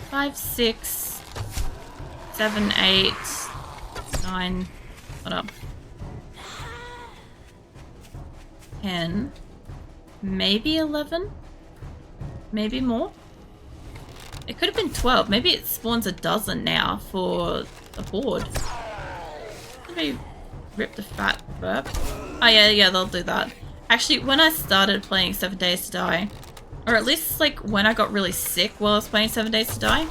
5, 6, 7, 8, 9. Hold up. 10. Maybe 11? Maybe more? It could have been 12. Maybe it spawns a dozen now for a board. Let me rip the fat burp. Oh yeah, they'll do that. Actually, when I started playing 7 Days to Die, or at least like when I got really sick while I was playing 7 Days to Die,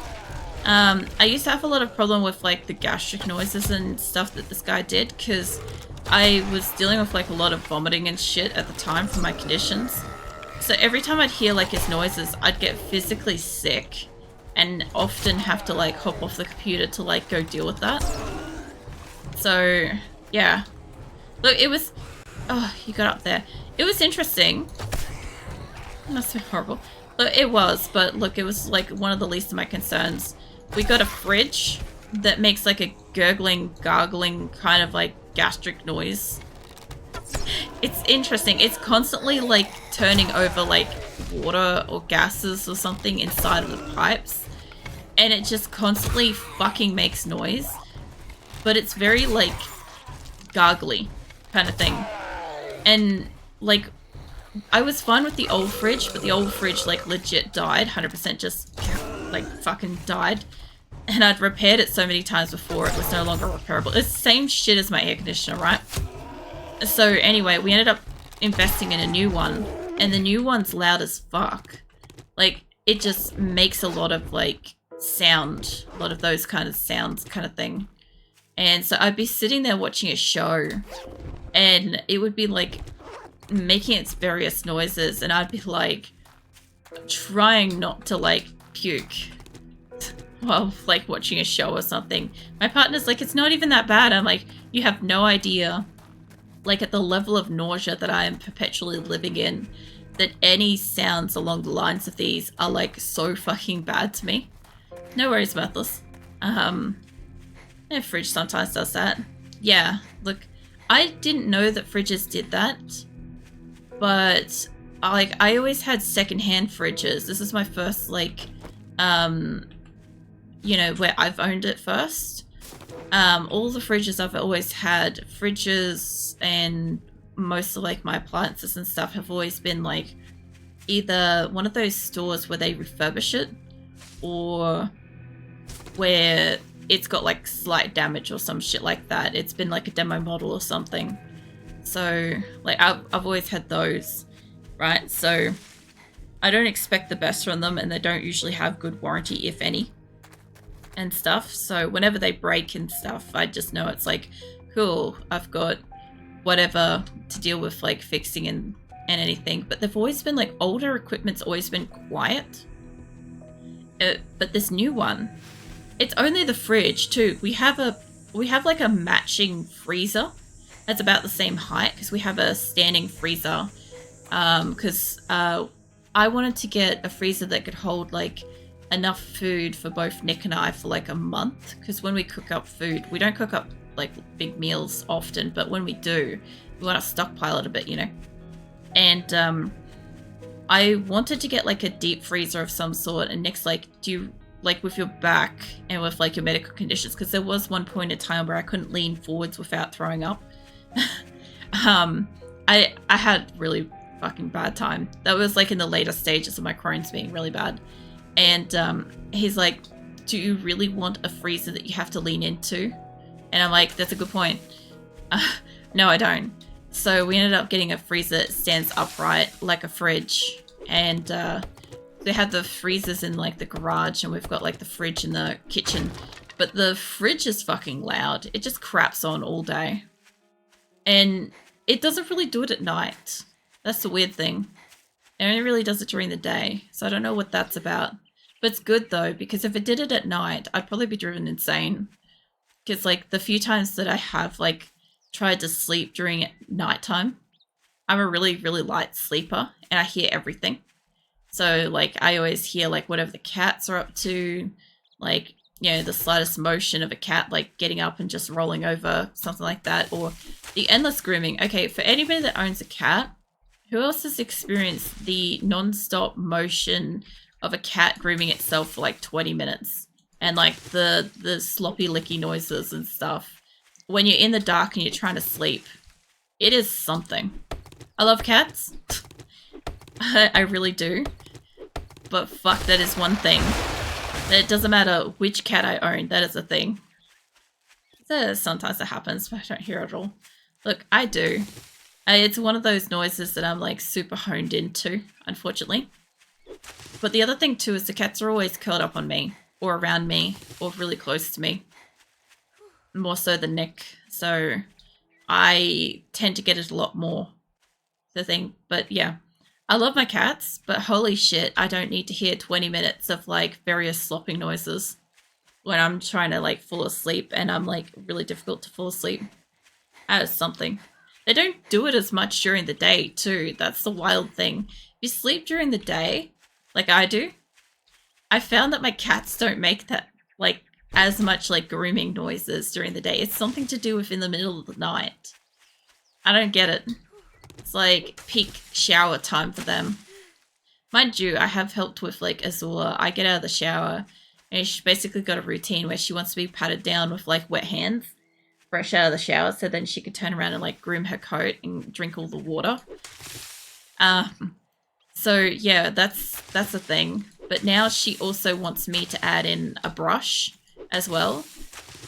I used to have a lot of problem with like the gastric noises and stuff that this guy did, because I was dealing with like a lot of vomiting and shit at the time from my conditions. So every time I'd hear like his noises, I'd get physically sick and often have to like hop off the computer to like go deal with that. So yeah, look, it was, oh, you got up there. It was interesting. It must have been horrible. Look, it was, but look, it was like one of the least of my concerns. We got a fridge that makes like a gurgling, gargling kind of like gastric noise. It's interesting. It's constantly like turning over like water or gases or something inside of the pipes. And it just constantly fucking makes noise. But it's very like gargly kind of thing. And like, I was fine with the old fridge, but the old fridge like legit died. 100% just like fucking died. And I'd repaired it so many times before it was no longer repairable. It's the same shit as my air conditioner, right? So anyway, we ended up investing in a new one, and the new one's loud as fuck. Like, it just makes a lot of like sound, a lot of those kind of sounds kind of thing. And so I'd be sitting there watching a show, and it would be like making its various noises, and I'd be like trying not to like puke while like watching a show or something. My partner's like, it's not even that bad. I'm like, you have no idea, like at the level of nausea that I am perpetually living in, that any sounds along the lines of these are like so fucking bad to me. No worries, Mirthless. The fridge sometimes does that. Yeah, look, I didn't know that fridges did that, but like I always had secondhand fridges. This is my first like, you know, where I've owned it first. All the fridges I've always had, fridges and most of like my appliances and stuff have always been like either one of those stores where they refurbish it, or where it's got like slight damage or some shit like that. It's been like a demo model or something. So like I've always had those, right? So I don't expect the best from them, and they don't usually have good warranty, if any, and stuff. So whenever they break and stuff, I just know it's like, cool, I've got whatever to deal with like fixing and anything. But they've always been like, older equipment's always been quiet. But this new one, it's only the fridge too. We have like a matching freezer that's about the same height, because we have a standing freezer. Because I wanted to get a freezer that could hold like enough food for both Nick and I for like a month, because when we cook up food, we don't cook up like big meals often, but when we do, we want to stockpile it a bit, you know. And I wanted to get like a deep freezer of some sort, and Nick's like, do you, like with your back and with like your medical conditions, because there was one point in time where I couldn't lean forwards without throwing up. I had really fucking bad time. That was like in the later stages of my Crohn's being really bad. And he's like, do you really want a freezer that you have to lean into? And I'm like, that's a good point. No, I don't. So we ended up getting a freezer that stands upright like a fridge. And they have the freezers in like the garage, and we've got like the fridge in the kitchen. But the fridge is fucking loud. It just craps on all day. And it doesn't really do it at night. That's the weird thing. It only really does it during the day. So I don't know what that's about. But it's good though, because if it did it at night, I'd probably be driven insane. Because like the few times that I have like tried to sleep during nighttime, I'm a really, really light sleeper, and I hear everything. So like I always hear like whatever the cats are up to, like, you know, the slightest motion of a cat like getting up and just rolling over, something like that, or the endless grooming. Okay, for anybody that owns a cat, who else has experienced the non-stop motion of a cat grooming itself for like 20 minutes. And like the sloppy licky noises and stuff. When you're in the dark and you're trying to sleep, it is something. I love cats. I really do. But fuck, that is one thing. It doesn't matter which cat I own, that is a thing. Sometimes it happens, but I don't hear it at all. Look, I do. It's one of those noises that I'm like super honed into, unfortunately. But the other thing too is the cats are always curled up on me, or around me, or really close to me. More so than Nick, so I tend to get it a lot more. The thing, but yeah. I love my cats, but holy shit, I don't need to hear 20 minutes of like various slopping noises when I'm trying to like fall asleep and I'm like really difficult to fall asleep. That is something. They don't do it as much during the day too. That's the wild thing. If you sleep during the day, like I do, I found that my cats don't make that like as much like grooming noises during the day. It's something to do with in the middle of the night. I don't get it. It's like peak shower time for them. Mind you, I have helped with like Azula. I get out of the shower and she's basically got a routine where she wants to be patted down with like wet hands fresh out of the shower, so then she could turn around and like groom her coat and drink all the water. So yeah, that's a thing. But now she also wants me to add in a brush as well.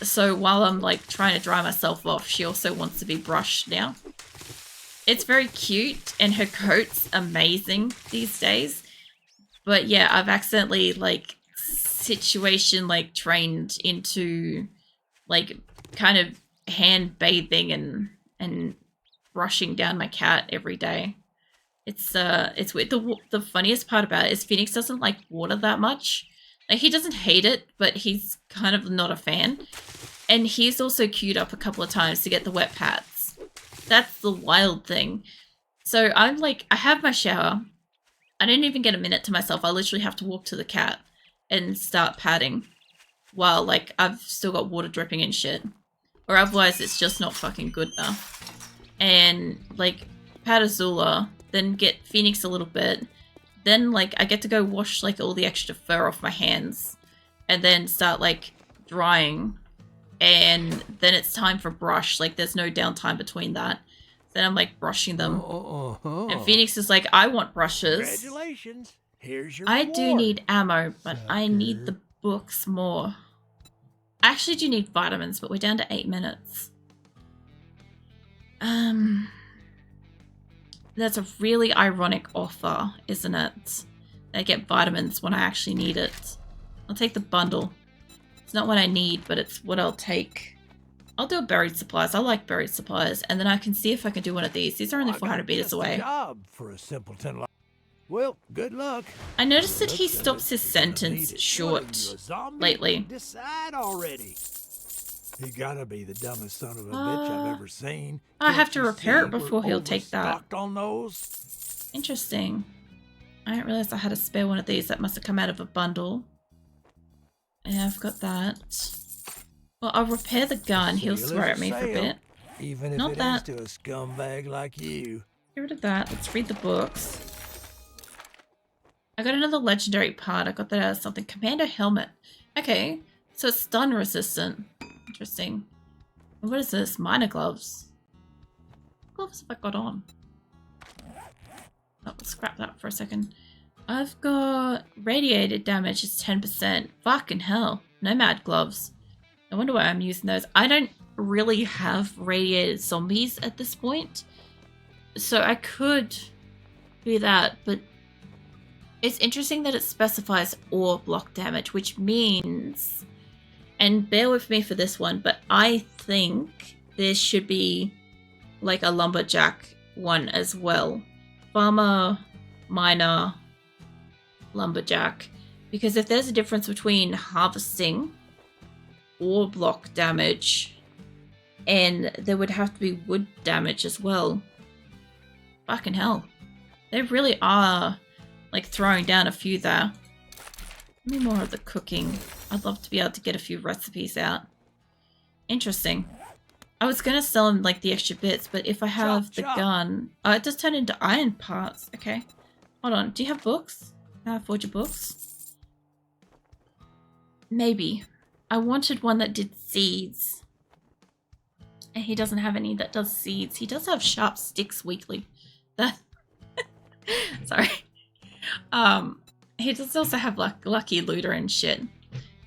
So while I'm like trying to dry myself off, she also wants to be brushed now. It's very cute and her coat's amazing these days. But yeah, I've accidentally like like trained into like kind of hand bathing and brushing down my cat every day. It's weird. The funniest part about it is Phoenix doesn't like water that much. Like he doesn't hate it, but he's kind of not a fan. And he's also queued up a couple of times to get the wet pads. That's the wild thing. So I'm like, I have my shower. I didn't even get a minute to myself. I literally have to walk to the cat and start patting while like I've still got water dripping and shit. Or otherwise it's just not fucking good enough. And like pat Azula, then get Phoenix a little bit. Then like I get to go wash like all the extra fur off my hands and then start like drying. And then it's time for brush. Like there's no downtime between that. Then I'm like brushing them. And Phoenix is like, I want brushes. Congratulations. Here's your I reward. do need ammo, but I need the books more. I actually do need vitamins, but we're down to 8 minutes. That's a really ironic offer, isn't it? I get vitamins when I actually need it. I'll take the bundle. It's not what I need, but it's what I'll take. I'll do a buried supplies. I like buried supplies. And then I can see if I can do one of these. These are only 400 meters away. Job for a simpleton like. Well, good luck. I noticed that he stops his sentence short lately. Decide already. He gotta be the dumbest son of a bitch I've ever seen. I have to repair it before he'll take that. On those? Interesting. I didn't realize I had a spare one of these. That must have come out of a bundle. Yeah, I've got that. Well, I'll repair the gun. He'll swear at me for a bit. Even if Not it that. is to a scumbag like you. Get rid of that. Let's read the books. I got another legendary part. I got that out of something. Commando helmet. Okay, so it's stun resistant. Interesting. And what is this? Minor gloves. What gloves have I got on? Oh, scrap that for a second. I've got radiated damage is 10%. Fucking hell. Nomad gloves. I wonder why I'm using those. I don't really have radiated zombies at this point. So I could do that, but it's interesting that it specifies ore block damage, which means, and bear with me for this one, but I think there should be like a lumberjack one as well. Farmer, miner, lumberjack. Because if there's a difference between harvesting ore block damage and there would have to be wood damage as well. Fucking hell. They really are like throwing down a few there. Give me more of the cooking. I'd love to be able to get a few recipes out. Interesting. I was gonna sell him like the extra bits, but if I have the gun... Oh, it does turn into iron parts. Okay. Hold on. Do you have books? Can I afford your books? Maybe. I wanted one that did seeds. And he doesn't have any that does seeds. He does have sharp sticks weekly. That sorry. He does also have like Lucky Looter and shit.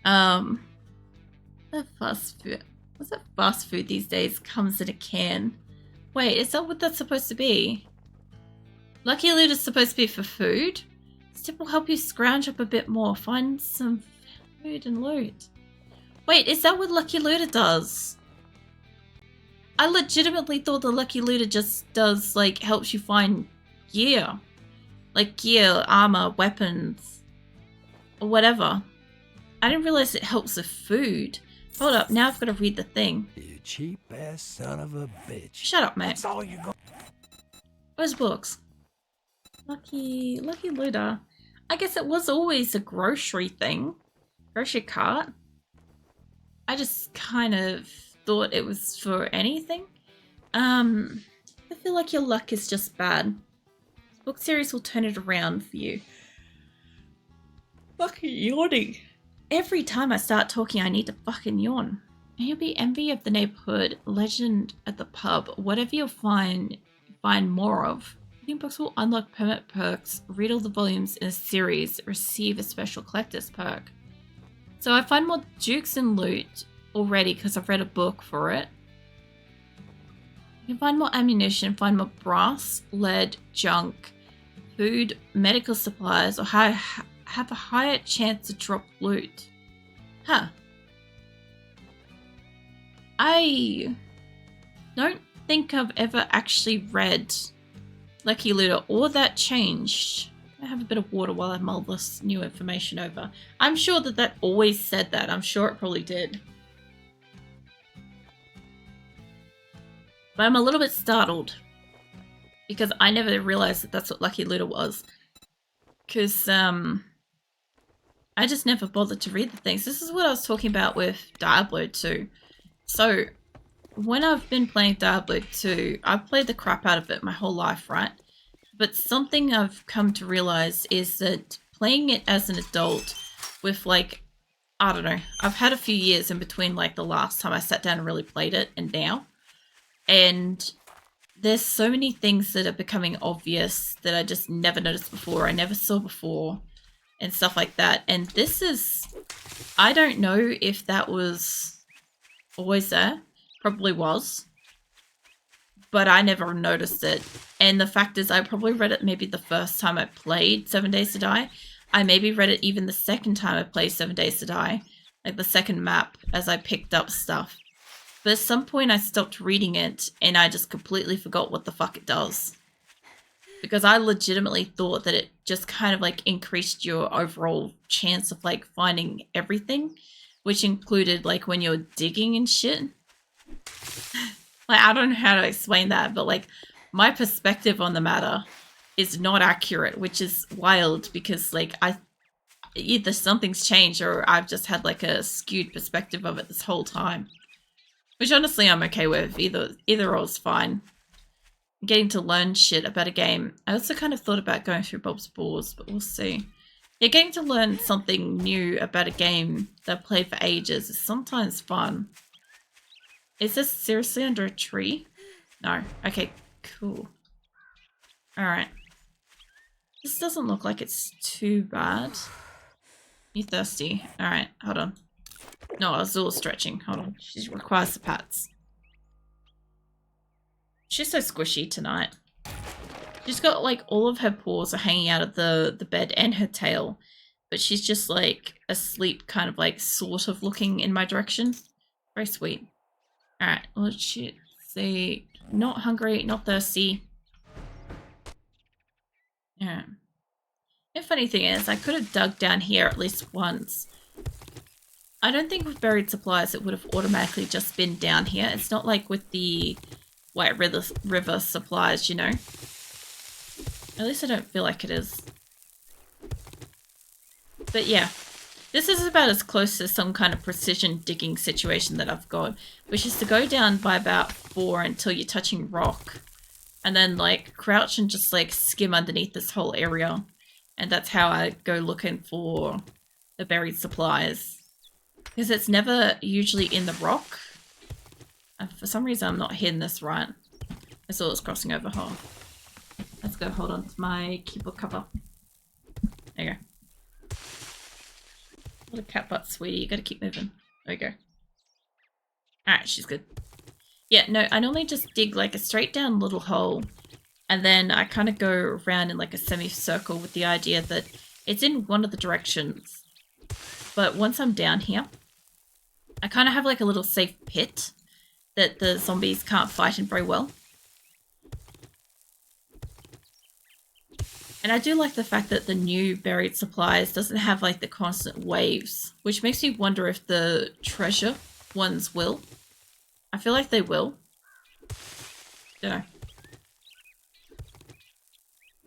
The fast food. What's that fast food these days comes in a can? Wait, is that what that's supposed to be? Lucky Looter's supposed to be for food? This tip will help you scrounge up a bit more. Find some food and loot. Wait, is that what Lucky Looter does? I legitimately thought the Lucky Looter just does, like, helps you find gear. Like gear, armor, weapons, or whatever. I didn't realize it helps with food. Hold up, now I've got to read the thing. You cheap ass son of a bitch. Shut up, mate. That's all you got. Where's books? Lucky Looter. I guess it was always a grocery thing. Grocery cart. I just kind of thought it was for anything. I feel like your luck is just bad. This book series will turn it around for you. Fucking yawning. Every time I start talking, I need to fucking yawn. And you'll be envy of the neighborhood, legend at the pub, whatever you'll find more of. Reading books will unlock permit perks, read all the volumes in a series, receive a special collector's perk. So I find more dukes and loot already because I've read a book for it. You can find more ammunition, find more brass, lead, junk, food, medical supplies, or have a higher chance to drop loot. Huh. I don't think I've ever actually read Lucky Looter or that changed. I have a bit of water while I mull this new information over. I'm sure that always said that. I'm sure it probably did. But I'm a little bit startled because I never realized that that's what Lucky Looter was. Because I just never bothered to read the things. This is what I was talking about with Diablo 2. So when I've been playing Diablo 2, I've played the crap out of it my whole life, right? But something I've come to realize is that playing it as an adult with, like, I don't know, I've had a few years in between, like, the last time I sat down and really played it and now. And there's so many things that are becoming obvious that I just never noticed before, I never saw before, and stuff like that. And this is, I don't know if that was always there. Probably was. But I never noticed it. And the fact is, I probably read it maybe the first time I played 7 Days to Die. I maybe read it even the second time I played 7 Days to Die. Like the second map as I picked up stuff. But at some point I stopped reading it and I just completely forgot what the fuck it does. Because I legitimately thought that it just kind of like increased your overall chance of like finding everything. Which included like when you're digging and shit. Like, I don't know how to explain that, but like my perspective on the matter is not accurate, which is wild because like either something's changed or I've just had like a skewed perspective of it this whole time. Which honestly I'm okay with. Either or is fine. Getting to learn shit about a game. I also kind of thought about going through Bob's Balls, but we'll see. Yeah, getting to learn something new about a game that I've played for ages is sometimes fun. Is this seriously under a tree? No. Okay, cool. Alright. This doesn't look like it's too bad. You thirsty? Alright, hold on. No, Azul's stretching. Hold on. She requires the pats. She's so squishy tonight. She's got like all of her paws are hanging out of the bed and her tail. But she's just like asleep, kind of like sort of looking in my direction. Very sweet. Alright, let's see. Not hungry, not thirsty. Yeah. The funny thing is, I could have dug down here at least once. I don't think with buried supplies it would have automatically just been down here. It's not like with the White River supplies, you know? At least I don't feel like it is. But yeah. This is about as close to some kind of precision digging situation that I've got, which is to go down by about 4 until you're touching rock, and then like crouch and just like skim underneath this whole area, and that's how I go looking for the buried supplies. Because it's never usually in the rock. For some reason, I'm not hitting this right. I saw it was crossing over. Oh. Let's go hold on to my keyboard cover. There you go. What a cat butt, sweetie. You gotta keep moving. There you go. Alright, she's good. Yeah, no, I normally just dig like a straight down little hole. And then I kind of go around in like a semicircle with the idea that it's in one of the directions. But once I'm down here, I kind of have like a little safe pit that the zombies can't fight in very well. And I do like the fact that the new buried supplies doesn't have like the constant waves, which makes me wonder if the treasure ones will. I feel like they will. Don't know.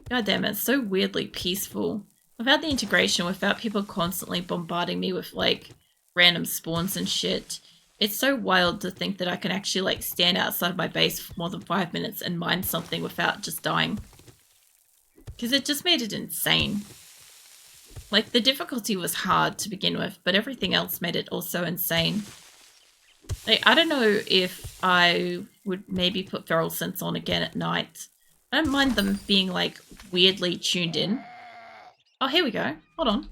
God damn it, it's so weirdly peaceful. Without the integration, without people constantly bombarding me with like random spawns and shit, it's so wild to think that I can actually like stand outside of my base for more than 5 minutes and mine something without just dying. Because it just made it insane. Like, the difficulty was hard to begin with, but everything else made it also insane. Like, I don't know if I would maybe put feral sense on again at night. I don't mind them being, like, weirdly tuned in. Oh, here we go. Hold on.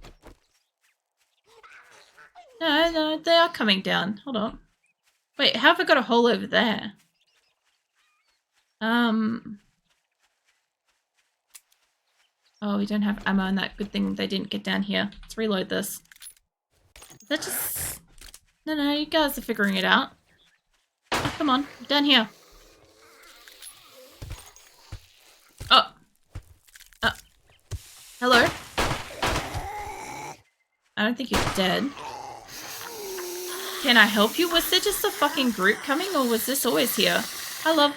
No, they are coming down. Hold on. Wait, how have I got a hole over there? Oh, we don't have ammo in that. Good thing they didn't get down here. Let's reload this. Is that just... No, you guys are figuring it out. Oh, come on, down here. Oh. Hello? I don't think you're dead. Can I help you? Was there just a fucking group coming, or was this always here? I love...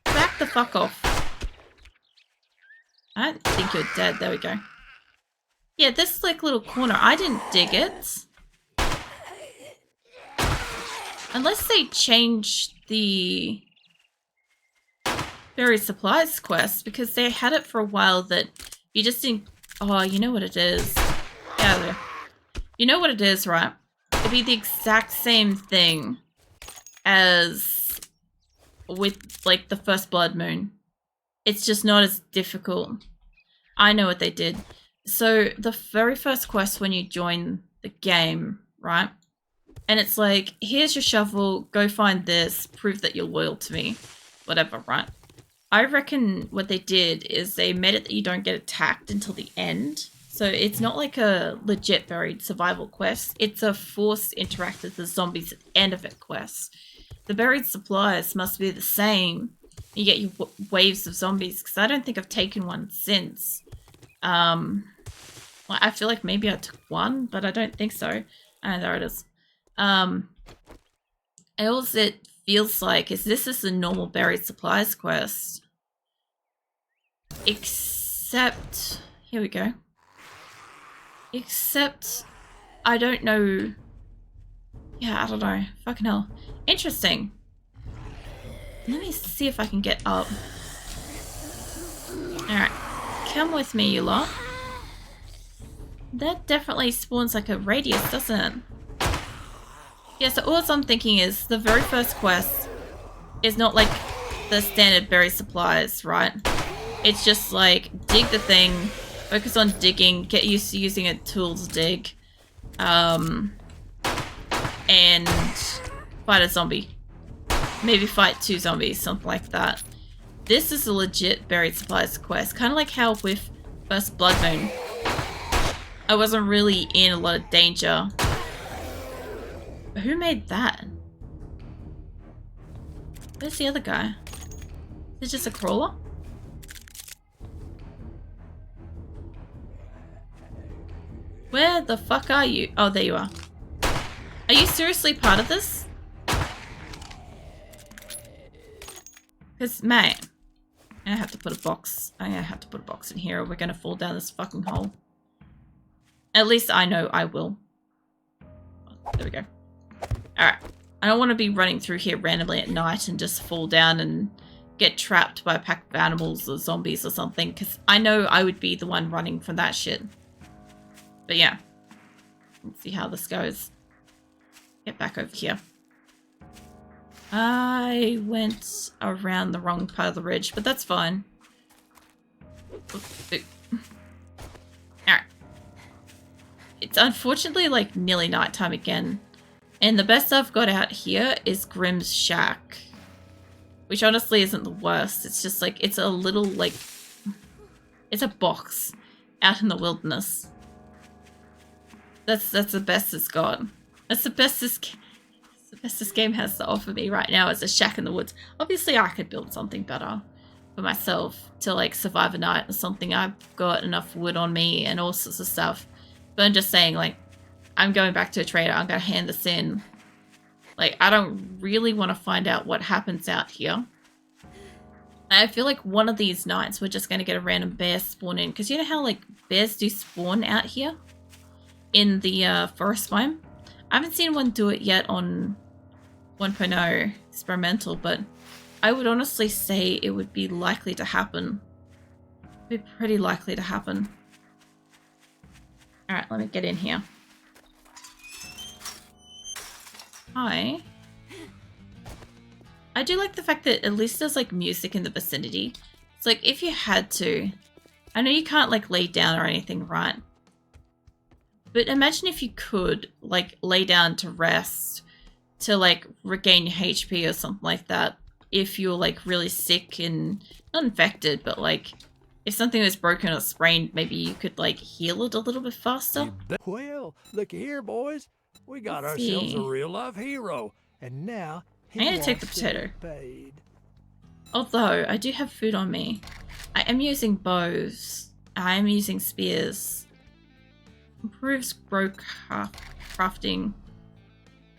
Back the fuck off. I don't think you're dead. There we go. Yeah, this like little corner. I didn't dig it. Unless they changed the buried supplies quest, because they had it for a while that you just didn't... Oh, you know what it is. Yeah, there. You know what it is, right? It'd be the exact same thing as with like the first blood moon. It's just not as difficult. I know what they did. So the very first quest when you join the game, right? And it's like, here's your shovel, go find this, prove that you're loyal to me. Whatever, right? I reckon what they did is they made it that you don't get attacked until the end. So it's not like a legit buried survival quest. It's a forced interact with the zombies at the end of it quest. The buried supplies must be the same. You get your waves of zombies, because I don't think I've taken one since. Well, I feel like maybe I took one, but I don't think so. There it is. All it feels like is this is the normal buried supplies quest. Except, here we go. Except, I don't know. Yeah, I don't know. Fucking hell. Interesting. Let me see if I can get up. Alright. Come with me, you lot. That definitely spawns like a radius, doesn't it? Yeah, so all I'm thinking is the very first quest is not like the standard berry supplies, right? It's just like dig the thing, focus on digging, get used to using a tool to dig, and fight a zombie. Maybe fight 2 zombies, something like that. This is a legit buried supplies quest, kind of like how with First Blood Moon, I wasn't really in a lot of danger. Who made that? Where's the other guy? Is it just a crawler? Where the fuck are you? Oh, there you are. Are you seriously part of this? Because, mate, I'm gonna have to put a box. I'm gonna have to put a box in here or we're gonna fall down this fucking hole. At least I know I will. There we go. Alright. I don't want to be running through here randomly at night and just fall down and get trapped by a pack of animals or zombies or something, because I know I would be the one running from that shit. But yeah. Let's see how this goes. get back over here. I went around the wrong part of the ridge, but that's fine. Alright. It's unfortunately like nearly nighttime again. And the best I've got out here is Grimm's Shack. Which honestly isn't the worst. It's just like, it's a little like, it's a box out in the wilderness. That's the best it's got. That's the best this game has to offer me right now is a shack in the woods. Obviously I could build something better for myself to like survive a night or something. I've got enough wood on me and all sorts of stuff. But I'm just saying, like, I'm going back to a trader. I'm going to hand this in. Like, I don't really want to find out what happens out here. I feel like one of these nights we're just going to get a random bear spawn in. Because you know how, like, bears do spawn out here? In the forest biome? I haven't seen one do it yet on 1.0 experimental, but I would honestly say it would be likely to happen. It'd be pretty likely to happen. Alright, let me get in here. Hi. I do like the fact that at least there's like music in the vicinity. It's like if you had to, I know you can't like lay down or anything, right? But imagine if you could like lay down to rest, to like regain your HP or something like that. If you're like really sick and not infected, but like if something was broken or sprained, maybe you could like heal it a little bit faster. Well, look here, boys. We got Let's ourselves see. a real life hero, and now he I'm gonna take the wants to potato. get paid. Although I do have food on me. I am using bows. I am using spears. Improves grow crafting.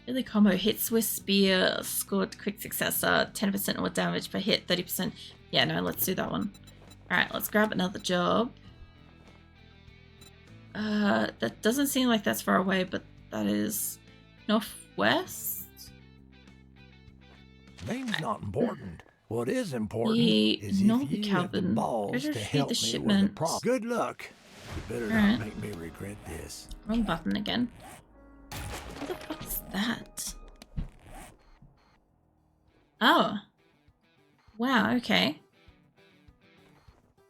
Daily combo hits with spear, scored quick successor, 10% more damage per hit, 30%. Yeah, no, let's do that one. Alright, let's grab another job. That doesn't seem like that's far away, but that is northwest. Name's not important. What is important The is Norby if you have the Calvin. balls Go to to feed help the me with the shipment. problem. Good luck. You better Alright. not make me regret this. Wrong button again. What the fuck is that? Oh. Wow, okay.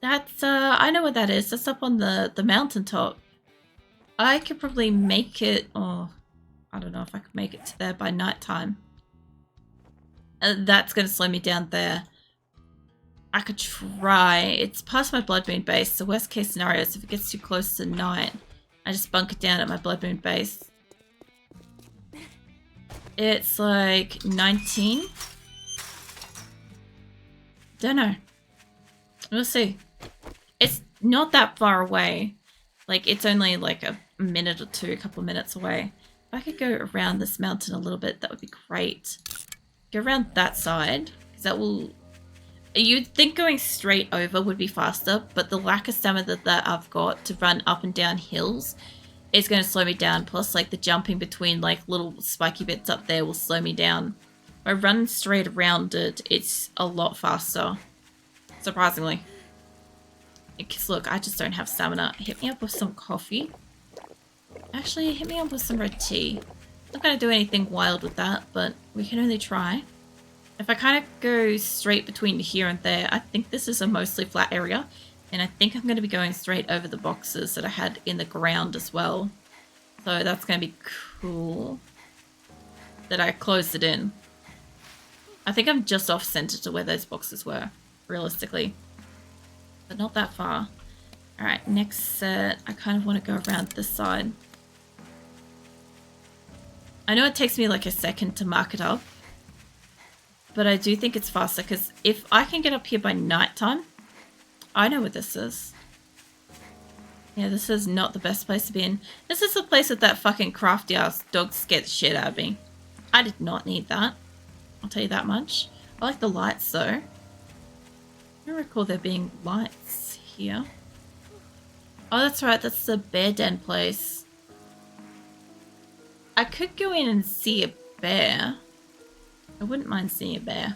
That's, I know what that is. That's up on the mountaintop. I could probably make it, oh, I don't know if I could make it to there by nighttime. That's going to slow me down there. I could try. It's past my blood moon base. So worst case scenario is if it gets too close to night, I just bunker down at my blood moon base. It's like 19. Don't know. We'll see. It's not that far away. Like, it's only like a minute or two, a couple of minutes away. If I could go around this mountain a little bit, that would be great. Go around that side, because that will... You'd think going straight over would be faster, but the lack of stamina that I've got to run up and down hills is going to slow me down. Plus, like, the jumping between, like, little spiky bits up there will slow me down. If I run straight around it, it's a lot faster. Surprisingly. Because, look, I just don't have stamina. Hit me up with some coffee. Actually, hit me up with some red tea. Not going to do anything wild with that, but we can only try. If I kind of go straight between here and there, I think this is a mostly flat area. And I think I'm going to be going straight over the boxes that I had in the ground as well. So that's going to be cool. That I closed it in. I think I'm just off center to where those boxes were, realistically. But not that far. Alright, next set. I kind of want to go around this side. I know it takes me like a second to mark it up. But I do think it's faster because if I can get up here by nighttime, I know what this is. Yeah, this is not the best place to be in. This is the place that fucking crafty ass dog scared the shit out of me. I did not need that. I'll tell you that much. I like the lights though. I don't recall there being lights here. Oh, that's right. That's the bear den place. I could go in and see a bear. I wouldn't mind seeing a bear.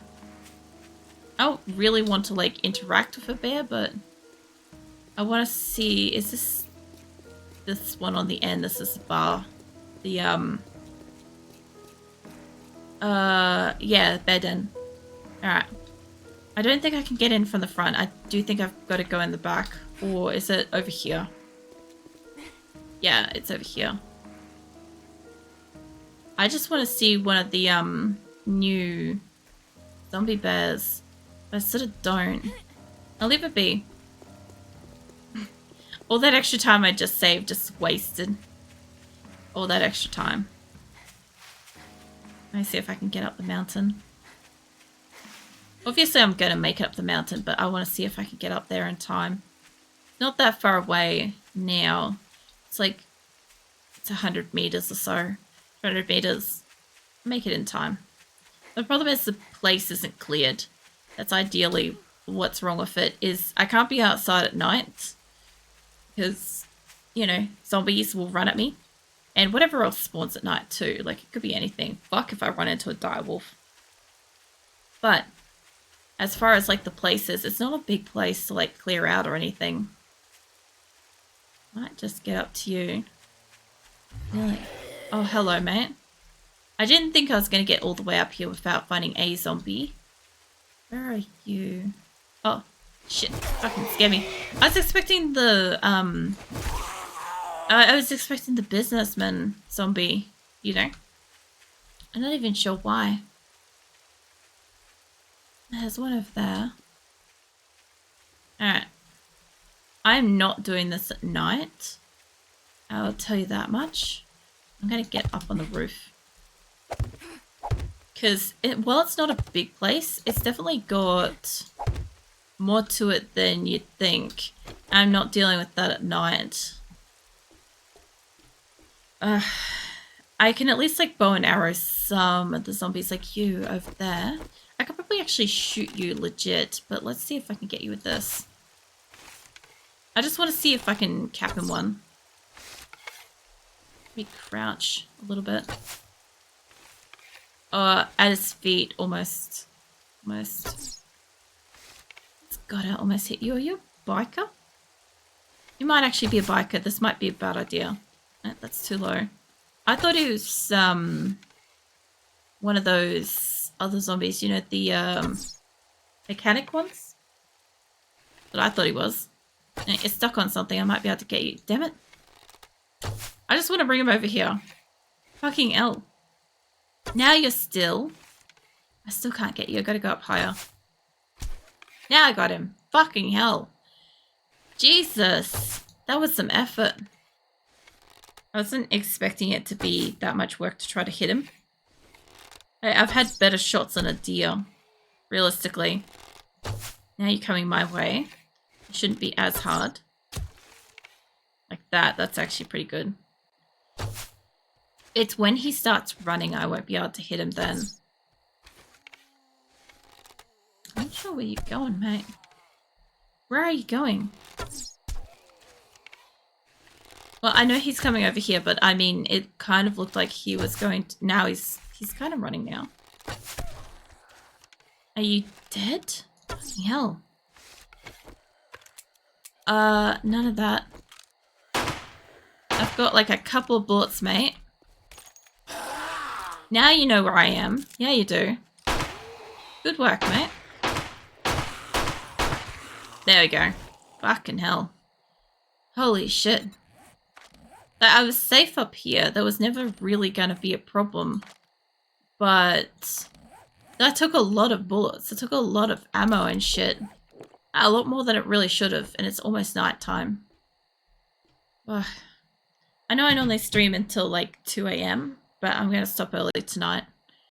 I don't really want to like interact with a bear, but I want to see, is this one on the end? This is the bar. The Yeah, bed in. Alright. I don't think I can get in from the front. I do think I've got to go in the back. Or is it over here? Yeah, it's over here. I just want to see one of the new zombie bears. But I sort of don't. I'll leave it be. All that extra time I just saved just wasted. All that extra time. Let me see if I can get up the mountain. Obviously I'm going to make it up the mountain, but I want to see if I can get up there in time. Not that far away now. It's like, it's 100 meters or so. 200 meters. Make it in time. The problem is the place isn't cleared. That's ideally what's wrong with it, is I can't be outside at night. Because, you know, zombies will run at me. And whatever else spawns at night too. Like, it could be anything. Fuck if I run into a direwolf. But, as far as, like, the places, it's not a big place to, like, clear out or anything. Might just get up to you. Really? Oh, hello, mate. I didn't think I was going to get all the way up here without finding a zombie. Where are you? Oh, shit. Fucking scare me. I was expecting the, I was expecting the businessman zombie, you know? I'm not even sure why. There's one over there. Alright. I'm not doing this at night. I'll tell you that much. I'm going to get up on the roof. Because, while it's not a big place, it's definitely got more to it than you'd think. I'm not dealing with that at night. I can at least, like, bow and arrow some of the zombies, like you over there. I could probably actually shoot you legit, but let's see if I can get you with this. I just want to see if I can cap him one. Let me crouch a little bit. At his feet, almost. Almost. God, I almost hit you. Are you a biker? You might actually be a biker. This might be a bad idea. That's too low. I thought he was, one of those other zombies, you know, the, mechanic ones? But I thought he was. And it's stuck on something. I might be able to get you. Damn it. I just want to bring him over here. Fucking hell. Now you're still. I still can't get you. I gotta go up higher. Now I got him. Fucking hell. Jesus. That was some effort. I wasn't expecting it to be that much work to try to hit him. I've had better shots than a deer. Realistically. Now you're coming my way. It shouldn't be as hard. Like that. That's actually pretty good. It's when he starts running I won't be able to hit him then. I'm not sure where you're going, mate. Where are you going? Well, I know he's coming over here, but I mean, it kind of looked like he was going to... Now he's kind of running now. Are you dead? Fucking hell. None of that. I've got like a couple of bullets, mate. Now you know where I am. Yeah, you do. Good work, mate. There we go. Fucking hell. Holy shit. I was safe up here. There was never really going to be a problem. But that took a lot of bullets. It took a lot of ammo and shit. A lot more than it really should have. And it's almost night time. Ugh. I know I normally stream until like 2 AM. But I'm going to stop early tonight.